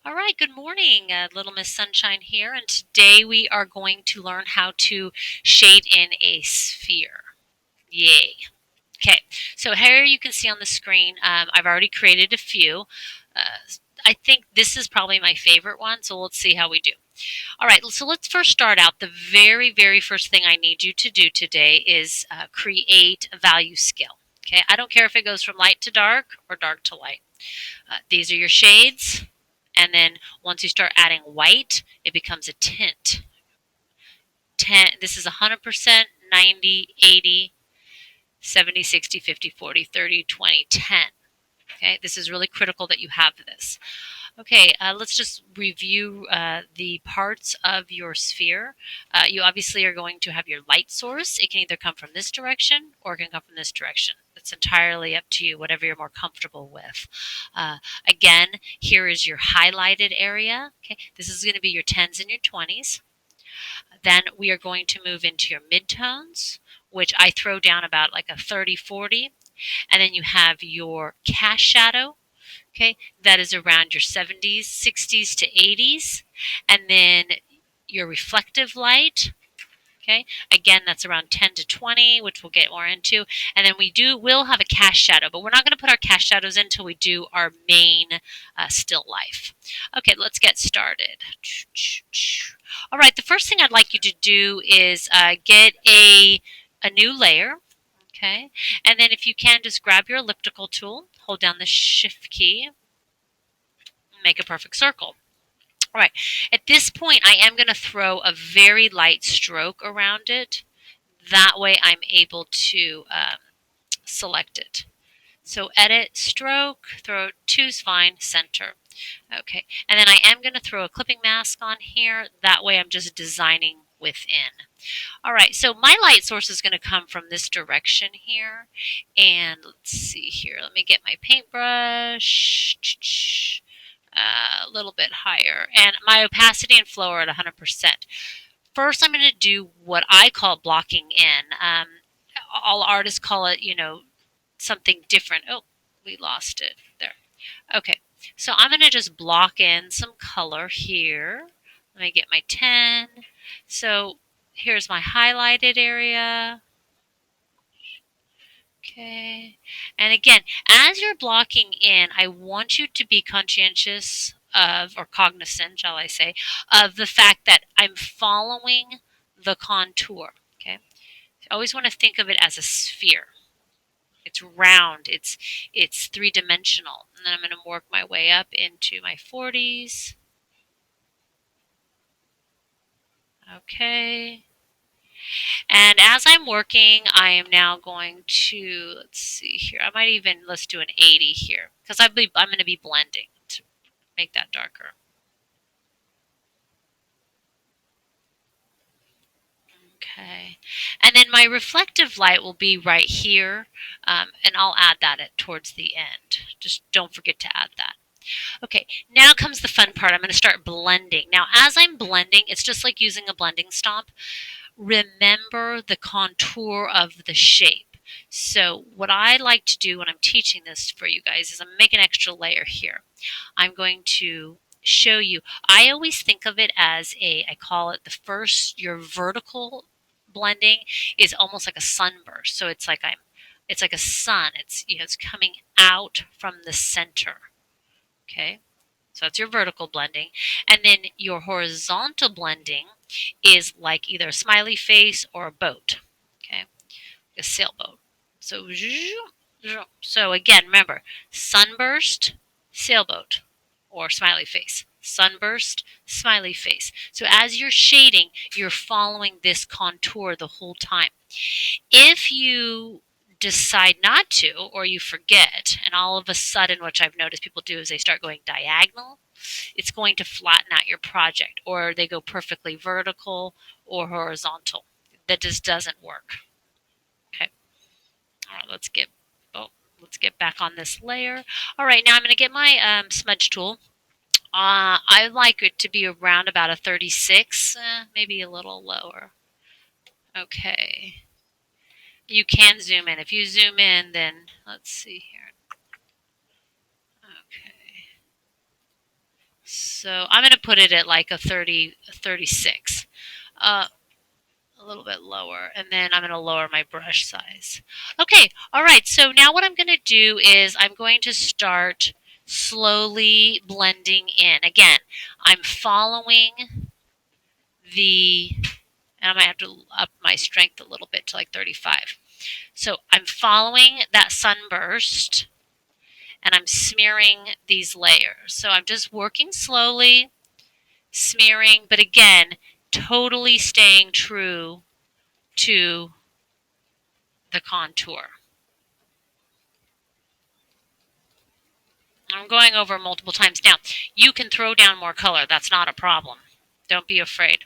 All right, good morning, Little Miss Sunshine here, and today we are going to learn how to shade in a sphere. Yay. Okay, so here you can see on the screen, I've already created a few. I think this is probably my favorite one, so let's see how we do. All right, so let's first start out. The very first thing I need you to do today is create a value scale. Okay, I don't care if it goes from light to dark or dark to light. These are your shades. And then once you start adding white, it becomes a tint. 10, this is 100%, 90, 80, 70, 60, 50, 40, 30, 20, 10. Okay, this is really critical that you have this. Okay, let's just review the parts of your sphere. You obviously are going to have your light source. It can either come from this direction or it can come from this direction. It's entirely up to you, whatever you're more comfortable with. Again, here is your highlighted area. Okay, this is going to be your 10s and your 20s. Then we are going to move into your midtones, which I throw down about like a 30, 40. And then you have your cast shadow. Okay, that is around your 70s, 60s to 80s. And then your reflective light. Okay, again, that's around 10 to 20, which we'll get more into. And then we'll have a cast shadow, but we're not going to put our cast shadows in until we do our main still life. Okay, let's get started. All right, the first thing I'd like you to do is get a new layer. Okay, and then if you can, just grab your elliptical tool, hold down the shift key, make a perfect circle. All right, at this point, I am going to throw a very light stroke around it. That way I'm able to select it. So edit, stroke, throw 2's fine, center. Okay, and then I am going to throw a clipping mask on here. That way I'm just designing within. All right, so my light source is going to come from this direction here. And let's see here. Let me get my paintbrush. A little bit higher. And my opacity and flow are at 100%. First, I'm going to do what I call blocking in. All artists call it, something different. Oh, we lost it there. Okay, so I'm going to just block in some color here. Let me get my 10. So here's my highlighted area. Okay, and again, as you're blocking in, I want you to be conscientious of, or cognizant, shall I say, of the fact that I'm following the contour. Okay, I always want to think of it as a sphere. It's round. It's three-dimensional. And then I'm going to work my way up into my 40s. Okay. And as I'm working, I am now going to, let's see here. Let's do an 80 here because I'm going to be blending to make that darker. Okay. And then my reflective light will be right here, and I'll add that towards the end. Just don't forget to add that. Okay, now comes the fun part. I'm going to start blending. Now, as I'm blending, it's just like using a blending stomp. Remember the contour of the shape. So what I like to do when I'm teaching this for you guys is I'm making an extra layer here. I'm going to show you. I always think of it as I call it your vertical blending is almost like a sunburst. So it's like a sun. It's coming out from the center. Okay, so that's your vertical blending. And then your horizontal blending is like either a smiley face or a boat. Okay, a sailboat. So again, remember, sunburst, sailboat, or smiley face. Sunburst, smiley face. So as you're shading, you're following this contour the whole time. If you decide not to, or you forget, and all of a sudden, which I've noticed people do is they start going diagonal, it's going to flatten out your project, or they go perfectly vertical or horizontal. That just doesn't work. Okay. All right, let's get back on this layer. All right, now I'm going to get my smudge tool. I like it to be around about a 36, maybe a little lower. Okay. You can zoom in. If you zoom in, then let's see here. Okay. So I'm going to put it at like a 30, 36. A little bit lower, and then I'm going to lower my brush size. Okay, all right, so now what I'm going to do is I'm going to start slowly blending in. Again, I'm following the, and I might have to up my strength a little bit to like 35. So I'm following that sunburst, and I'm smearing these layers. So I'm just working slowly, smearing, but again, totally staying true to the contour. I'm going over multiple times. Now, you can throw down more color. That's not a problem. Don't be afraid.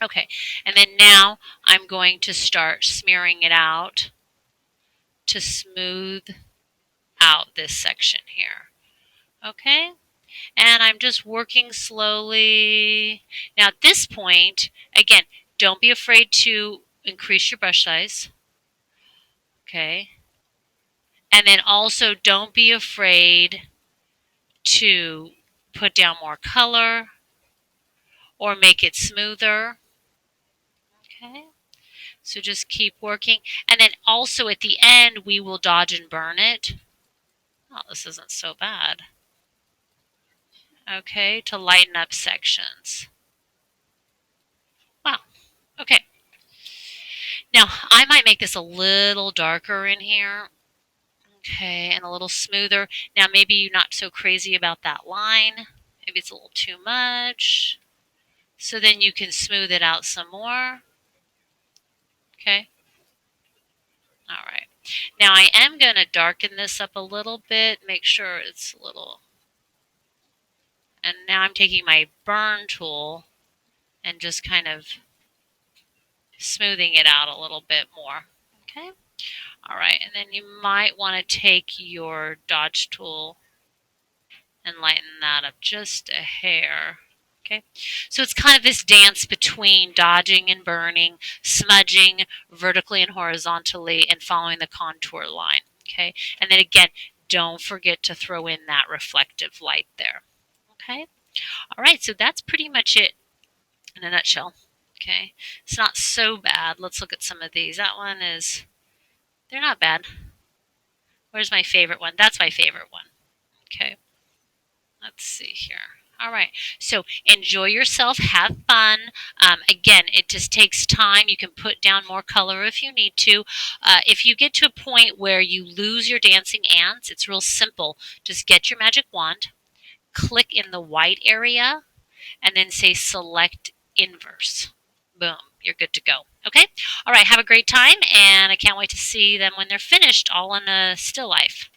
Okay, and then now I'm going to start smearing it out to smooth out this section here. Okay, and I'm just working slowly. Now at this point, again, don't be afraid to increase your brush size. Okay, and then also don't be afraid to put down more color or make it smoother. Okay, so just keep working. And then also at the end, we will dodge and burn it. Oh, this isn't so bad. Okay, to lighten up sections. Wow, okay. Now, I might make this a little darker in here. Okay, and a little smoother. Now, maybe you're not so crazy about that line. Maybe it's a little too much. So then you can smooth it out some more. Okay. All right. Now I am going to darken this up a little bit, make sure it's a little. And now I'm taking my burn tool and just kind of smoothing it out a little bit more. Okay. All right. And then you might want to take your dodge tool and lighten that up just a hair. Okay, so it's kind of this dance between dodging and burning, smudging vertically and horizontally, and following the contour line. Okay, and then again, don't forget to throw in that reflective light there. Okay, all right, so that's pretty much it in a nutshell. Okay, it's not so bad. Let's look at some of these. That one is, they're not bad. Where's my favorite one? That's my favorite one. Okay. Let's see here. All right. So enjoy yourself. Have fun. Again, it just takes time. You can put down more color if you need to. If you get to a point where you lose your dancing ants, it's real simple. Just get your magic wand, click in the white area, and then say select inverse. Boom. You're good to go. Okay? All right. Have a great time, and I can't wait to see them when they're finished, all in a still life.